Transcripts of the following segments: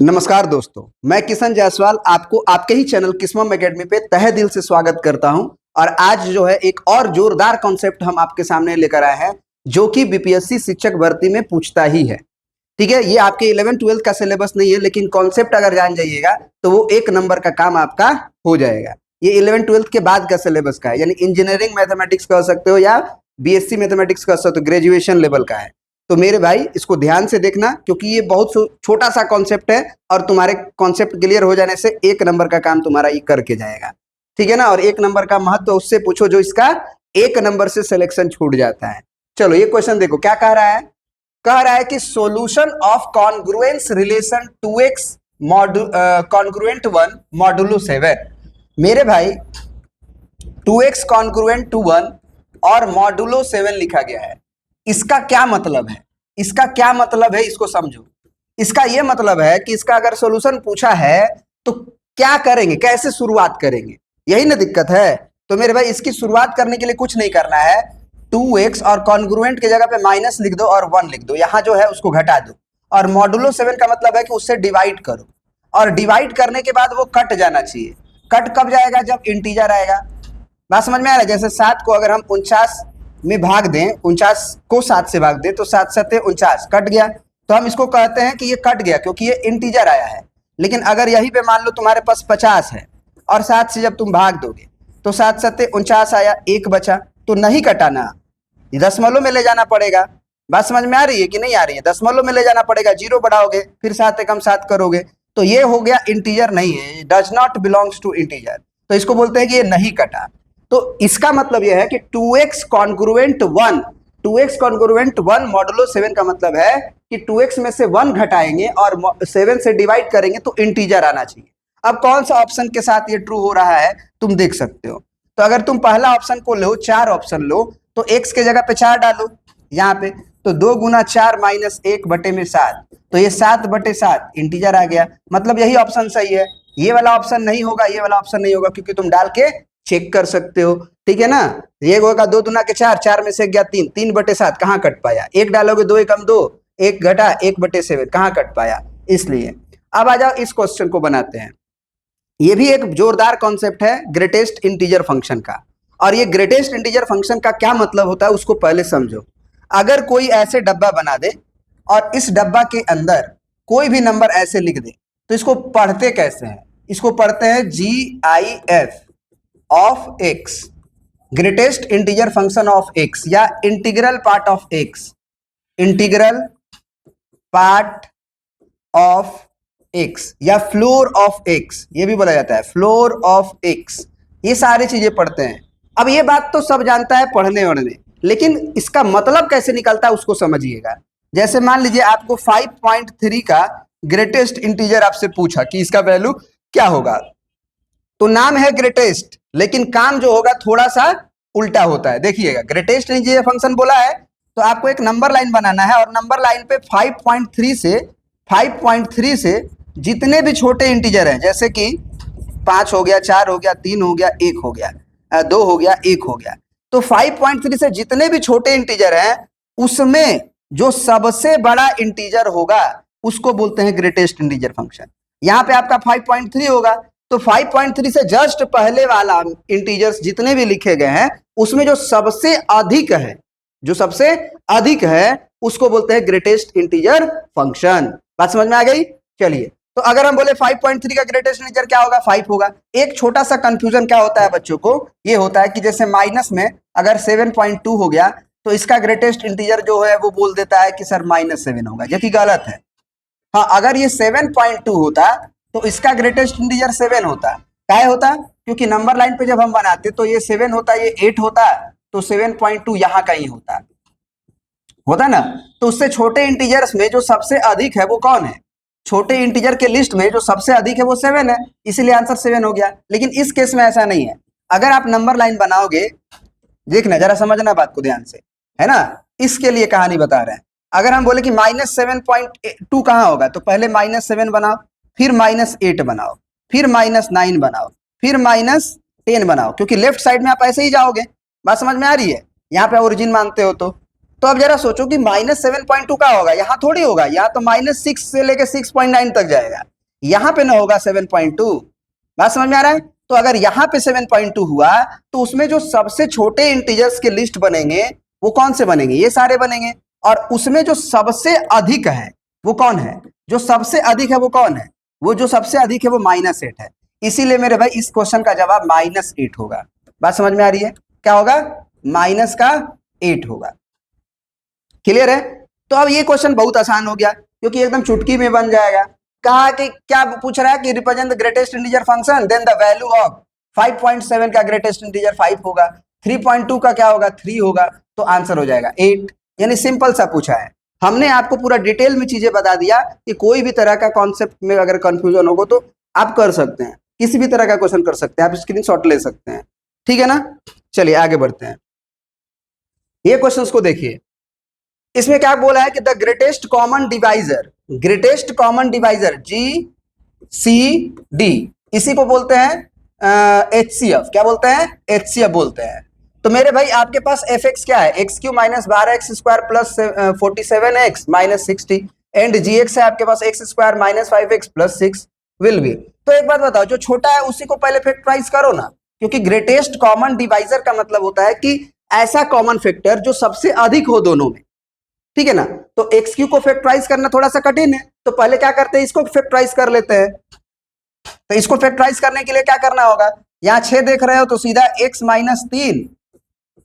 नमस्कार दोस्तों, मैं किशन जायसवाल आपको आपके ही चैनल किस्मम एकेडमी पे तहे दिल से स्वागत करता हूं। और आज जो है एक और जोरदार कॉन्सेप्ट हम आपके सामने लेकर आए हैं जो कि बीपीएससी शिक्षक भर्ती में पूछता ही है। ठीक है, ये आपके 11-12 का सिलेबस नहीं है, लेकिन कॉन्सेप्ट अगर जान जाइएगा तो वो एक नंबर का काम आपका हो जाएगा। ये 11-12 के बाद का सिलेबस का है, यानी इंजीनियरिंग मैथमेटिक्स कह सकते हो या बीएससी मैथमेटिक्स कह सकते हो, ग्रेजुएशन लेवल का है। तो मेरे भाई इसको ध्यान से देखना, क्योंकि ये बहुत छोटा सा कॉन्सेप्ट है और तुम्हारे कॉन्सेप्ट क्लियर हो जाने से एक नंबर का काम तुम्हारा ये करके जाएगा। ठीक है ना। और एक नंबर का महत्व उससे पूछो जो इसका एक नंबर से सिलेक्शन छूट जाता है। चलो ये क्वेश्चन देखो क्या कह रहा है। कह रहा है कि solution of congruence relation 2x congruent 1 modulo 7। मेरे भाई 2x कॉन्ग्रुएंट टू 1 और मॉडुलो 7 लिखा गया है। इसका क्या मतलब है? इसका क्या मतलब है इसको समझो। इसका यह मतलब है कि इसका अगर सॉल्यूशन पूछा है तो क्या करेंगे, कैसे शुरुआत करेंगे, यही ना दिक्कत है। तो मेरे भाई इसकी शुरुआत करने के लिए कुछ नहीं करना है, 2x और कॉन्ग्रुएंट की जगह पे माइनस लिख दो और 1 लिख दो, यहां जो है उसको घटा दो। और मॉडुलो 7 का मतलब है कि उससे डिवाइड करो, और डिवाइड करने के बाद वो कट जाना चाहिए। कट कब जाएगा? जब इंटीजर आएगा। बात समझ में आ रहा है? जैसे 7 को अगर हम 49 में भाग दें, 49 को 7 से भाग दें तो 7 7 49 कट गया, तो हम इसको कहते हैं कि ये कट गया क्योंकि ये इंटीजर आया है। लेकिन अगर यहीं पे मान लो तुम्हारे पास 50 है और 7 से जब तुम भाग दोगे तो 7 7 49 आया, एक बचा, तो नहीं कटाना, दशमलव में ले जाना पड़ेगा। बात समझ में आ रही है कि नहीं आ रही है? दशमलव में ले जाना पड़ेगा, जीरो बढ़ाओगे फिर 7 एकम 7 करोगे, तो ये हो गया इंटीजर नहीं है, does not belongs to integer, तो इसको बोलते हैं कि ये नहीं कटा। तो इसका मतलब यह है कि 2x congruent 1, 2x congruent 1 modulo 7 का मतलब है कि 2x में से 1 घटाएंगे और 7 से डिवाइड करेंगे तो इंटीजर आना चाहिए। अब कौन सा ऑप्शन के साथ ये ट्रू हो रहा है तुम देख सकते हो। तो अगर तुम पहला ऑप्शन को लो, 4 ऑप्शन लो, तो x के जगह पे 4 डालो यहाँ पे, तो 2 गुना 4 माइनस 1 बटे में 7, तो ये 7 बटे 7 इंटीजर आ गया। मतलब यही ऑप्शन सही है, ये वाला ऑप्शन नहीं होगा, ये वाला ऑप्शन नहीं होगा, क्योंकि तुम डाल के चेक कर सकते हो। ठीक है ना। ये होगा 2 दूना के 4, 4 में से गया 3, 3 बटे 7 कहाँ कट पाया? एक डालोगे 2 एकम 2, एक घटा 1 बटे 7 कहाँ कट पाया? इसलिए अब आ जाओ इस क्वेश्चन को बनाते हैं। ये भी एक जोरदार कॉन्सेप्ट है ग्रेटेस्ट इंटीजर फंक्शन का। और ये ग्रेटेस्ट इंटीजर फंक्शन का क्या मतलब होता है उसको पहले समझो। अगर कोई ऐसे डब्बा बना दे और इस डब्बा के अंदर कोई भी नंबर ऐसे लिख दे, तो इसको पढ़ते कैसे हैं? इसको पढ़ते हैं GIF of x, greatest integer function of x, या integral part of x, integral part of x, या फ्लोर ऑफ x, ये भी बोला जाता है फ्लोर ऑफ x। ये सारी चीजें पढ़ते हैं। अब ये बात तो सब जानता है पढ़ने वढ़ने, लेकिन इसका मतलब कैसे निकलता है उसको समझिएगा। जैसे मान लीजिए आपको 5.3 का ग्रेटेस्ट इंटीजर आपसे पूछा कि इसका वैल्यू क्या होगा, तो नाम है ग्रेटेस्ट, लेकिन काम जो होगा थोड़ा सा उल्टा होता है। देखिएगा, ग्रेटेस्ट इंटीजर फंक्शन बोला है तो आपको एक नंबर लाइन बनाना है, और नंबर लाइन पे 5.3 से जितने भी छोटे इंटीजर हैं, जैसे कि 5 हो गया, 4 हो गया, 3 हो गया, 1 हो गया, 2 हो गया, 1 हो गया, तो 5.3 से जितने भी छोटे इंटीजर हैं उसमें जो सबसे बड़ा इंटीजर होगा उसको बोलते हैं ग्रेटेस्ट इंटीजर फंक्शन। यहाँ पे आपका 5.3 होगा, तो 5.3 से जस्ट पहले वाला इंटीजर्स जितने भी लिखे गए हैं उसमें जो सबसे अधिक है, जो सबसे अधिक है उसको बोलते हैं ग्रेटेस्ट इंटीजर फंक्शन। बात समझ में आ गई? चलिए, तो अगर हम बोले 5.3 का ग्रेटेस्ट इंटीजर क्या होगा? 5 होगा। एक छोटा सा कंफ्यूजन क्या होता है बच्चों को, ये होता है कि जैसे माइनस में अगर 7.2 हो गया तो इसका ग्रेटेस्ट इंटीजर जो है वो बोल देता है कि सर -7 होगा, जो कि गलत है। हाँ, अगर ये 7.2 होता तो इसका ग्रेटेस्ट इंटीजर 7 होता। क्या होता? क्योंकि नंबर लाइन पे जब हम बनाते तो ये 7 होता, ये 8 होता, तो 7.2 यहाँ कहीं होता ना। तो उससे छोटे इंटीजर्स में जो सबसे अधिक है वो कौन है? छोटे इंटीजर के लिस्ट में जो सबसे अधिक है वो 7 है, इसीलिए आंसर 7 हो गया। लेकिन इस केस में ऐसा नहीं है। अगर आप नंबर लाइन बनाओगे, देखना जरा, समझना बात को ध्यान से, है ना। इसके लिए कहानी बता रहे हैं। अगर हम बोले कि -7.2 कहाँ होगा, तो पहले -7 बनाओ, फिर -8 बनाओ, फिर -9 बनाओ, फिर -10 बनाओ, क्योंकि लेफ्ट साइड में आप ऐसे ही जाओगे। बात समझ में आ रही है? यहाँ पे ओरिजिन मानते हो तो तो अब जरा सोचो कि -7.2 का होगा, यहाँ थोड़ी होगा, यहाँ तो -6 से लेके 6.9 तक जाएगा, यहाँ पे ना होगा 7.2। बात समझ में आ रहा है? तो अगर यहाँ पे 7.2 हुआ तो उसमें जो सबसे छोटे इंटीजर्स के लिस्ट बनेंगे वो कौन से बनेंगे? ये सारे बनेंगे। और उसमें जो सबसे अधिक है वो कौन है? जो सबसे अधिक है वो कौन है? वो जो सबसे अधिक है वो -8 है। इसीलिए मेरे भाई इस क्वेश्चन का जवाब -8 होगा। बात समझ में आ रही है? क्या होगा? -8 होगा। क्लियर है? तो अब ये क्वेश्चन बहुत आसान हो गया क्योंकि एकदम चुटकी में बन जाएगा। कहा कि क्या पूछ रहा है कि represent the greatest integer function, then the value of 5.7 का ग्रेटेस्ट इंटीजर 5 होगा, 3.2 का क्या होगा? 3 होगा, तो आंसर हो जाएगा 8। यानी सिंपल सा पूछा है। हमने आपको पूरा डिटेल में चीजें बता दिया कि कोई भी तरह का कॉन्सेप्ट में अगर कंफ्यूजन होगा तो आप कर सकते हैं, किसी भी तरह का क्वेश्चन कर सकते हैं, आप स्क्रीनशॉट ले सकते हैं। ठीक है ना? चलिए आगे बढ़ते हैं। ये क्वेश्चंस को देखिए, इसमें क्या बोला है कि the greatest common divisor, greatest common divisor GCD, इसी को बोलते हैं HCF। क्या बोलते हैं? HCF बोलते हैं। तो मेरे भाई आपके पास fx क्या है? x³ - 12x² plus 47x minus 60 and gx है आपके पास x² - 5x plus 6 will be. तो एक बात बताओ, जो छोटा है उसी को पहले फैक्टराइज करो ना, क्योंकि ग्रेटेस्ट कॉमन डिवाइजर का मतलब होता है कि ऐसा कॉमन फैक्टर जो सबसे अधिक हो दोनों में। ठीक है ना? तो x³ को फैक्टराइज करना थोड़ा सा कठिन है, तो पहले क्या करते हैं, इसको फैक्टराइज कर लेते हैं। तो इसको फैक्टराइज करने के लिए क्या करना होगा? यहाँ 6 देख रहे हो तो सीधा x - 3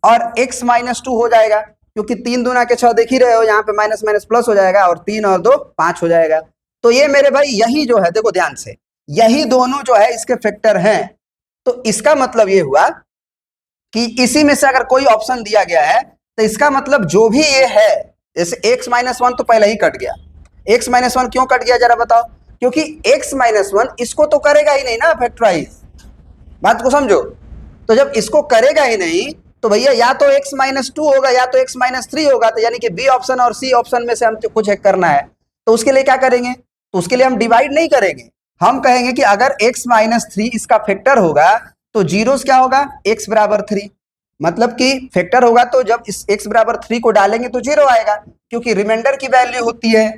और x - 2 हो जाएगा, क्योंकि 3 दूना के 6 देख ही रहे हो, यहाँ पे माइनस माइनस प्लस हो जाएगा और 3 और 2 5 हो जाएगा। तो ये मेरे भाई यही जो है, देखो ध्यान से, यही दोनों जो है इसके फैक्टर हैं। तो इसका मतलब ये हुआ कि इसी में से अगर कोई ऑप्शन दिया गया है तो इसका मतलब जो भी ये है, जैसे x - 1 तो पहले ही कट गया। x - 1 क्यों कट गया जरा बताओ? क्योंकि x - 1 इसको तो करेगा ही नहीं ना फैक्टराइज। बात को समझो। तो जब इसको करेगा ही नहीं तो भैया या तो x - 2 होगा या तो x - 3 होगा। तो यानी कि बी ऑप्शन और सी ऑप्शन में से हम कुछ एक करना है। तो उसके लिए क्या करेंगे? तो उसके लिए हम डिवाइड नहीं करेंगे, हम कहेंगे कि अगर x - 3 इसका फैक्टर होगा तो जीरोस क्या होगा? x = 3। मतलब कि फैक्टर होगा तो जब इस x = 3 को डालेंगे तो 0 आएगा, क्योंकि रिमाइंडर की वैल्यू होती है।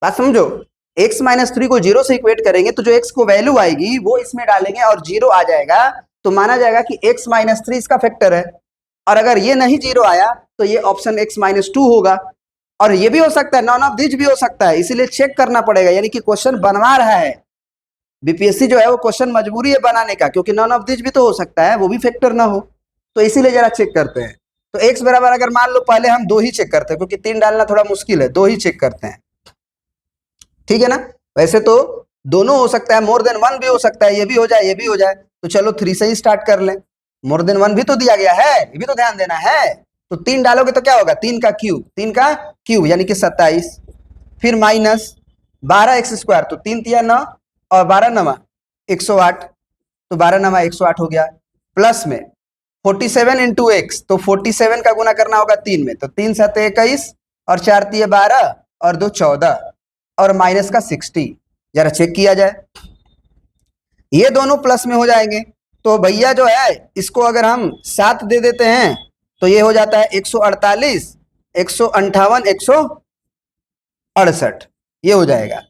बात समझो, x - 3 को 0 से इक्वेट करेंगे तो जो x को वैल्यू आएगी वो इसमें डालेंगे और 0 आ जाएगा, तो माना जाएगा कि x - 3 इसका फैक्टर है। और अगर ये नहीं 0 आया तो ये ऑप्शन x - 2 होगा। और ये भी हो सकता है, नॉन ऑफ दिस भी हो सकता है, इसीलिए चेक करना पड़ेगा। यानी कि क्वेश्चन बनवा रहा है बीपीएससी जो है, वो क्वेश्चन मजबूरी है बनाने का, क्योंकि नॉन ऑफ दिस भी तो हो सकता है, वो भी फैक्टर ना हो। तो इसीलिए जरा चेक करते हैं। तो x बराबर अगर मान लो, पहले हम 2 ही चेक करते हैं क्योंकि 3 डालना थोड़ा मुश्किल है, 2 ही चेक करते हैं। ठीक है ना? वैसे तो दोनों हो सकता है, मोर देन 1 भी हो सकता है, ये भी हो जाए ये भी हो जाए। तो चलो 3 से ही स्टार्ट कर लें। मोर देन 1 भी तो दिया गया है, ये भी तो ध्यान देना है। तो 3 डालोगे तो क्या होगा? 3 का क्यूब यानी कि 27, फिर माइनस 12x², तो 3 तिया 9 और 12 9 108, तो 12 9 108 हो गया। प्लस में 47 इंटू एक्स, तो 47 का गुना करना होगा 3 में, तो 3 7 21 और 4 तिये 12 और 2 14 और माइनस का 60। जरा चेक किया जाए, ये दोनों प्लस में हो जाएंगे। तो भैया जो है इसको अगर हम 7 दे देते हैं तो ये हो जाता है 148 158 168, ये हो जाएगा।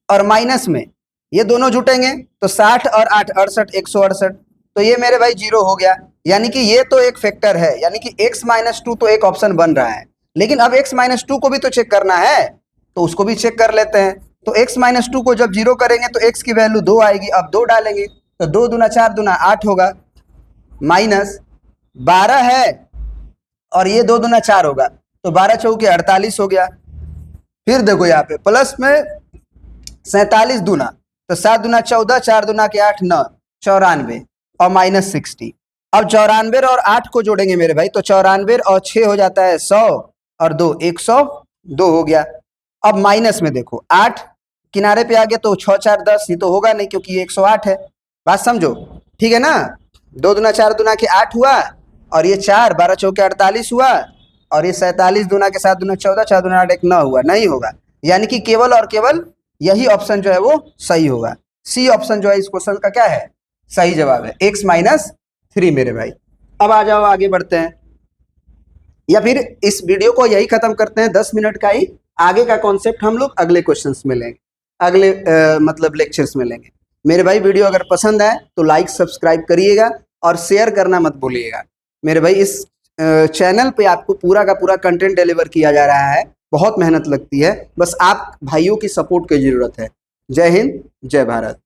और माइनस में ये दोनों जुटेंगे तो 60 और 8 68 168, तो ये मेरे भाई 0 हो गया। यानी कि ये तो एक फैक्टर है, यानी कि x - 2 तो एक ऑप्शन बन रहा है। लेकिन अब x - 2 को भी तो चेक करना है, तो उसको भी चेक कर लेते हैं। तो x - 2 को जब 0 करेंगे तो x की वैल्यू 2 आएगी। अब 2 डालेंगे तो 2 दूना 4 दूना 8 होगा, माइनस 12 है और ये 2 दूना 4 होगा, तो 12 चौके 48 हो गया। फिर देखो यहाँ पे प्लस में 47 दूना, तो 7 दूना 14 4 दूना के 8 9 94 और माइनस 60। अब 94 और 8 को जोड़ेंगे मेरे भाई, तो 94 और 6 हो जाता है 100 और 2 102 हो गया। अब माइनस में देखो 8 किनारे पे आ गया तो 6 4 10, ये तो होगा नहीं क्योंकि ये 108 है। बात समझो, ठीक है ना? 2 दूना 4 दूना के 8 हुआ और ये 4 12 चौके 48 हुआ और ये 47 दूना के 7 दूना 14 4 दूना 8 1 9 हुआ, नहीं होगा। यानी कि केवल और केवल यही ऑप्शन जो है वो सही होगा। सी ऑप्शन जो है इस क्वेश्चन का क्या है? सही जवाब है, x - 3 मेरे भाई। अब आ जाओ आगे बढ़ते हैं। या फिर इस वीडियो को यही खत्म करते हैं 10 मिनट का ही, आगे का कॉन्सेप्ट हम लोग अगले क्वेश्चंस में लेंगे, अगले मतलब लेक्चर्स में लेंगे। मेरे भाई वीडियो अगर पसंद आए तो लाइक सब्सक्राइब करिएगा और शेयर करना मत भूलिएगा। मेरे भाई इस चैनल पे आपको पूरा का पूरा कंटेंट डिलीवर किया जा रहा है, बहुत मेहनत लगती है, बस आप भाइयों की सपोर्ट की जरूरत है। जय हिंद, जय भारत।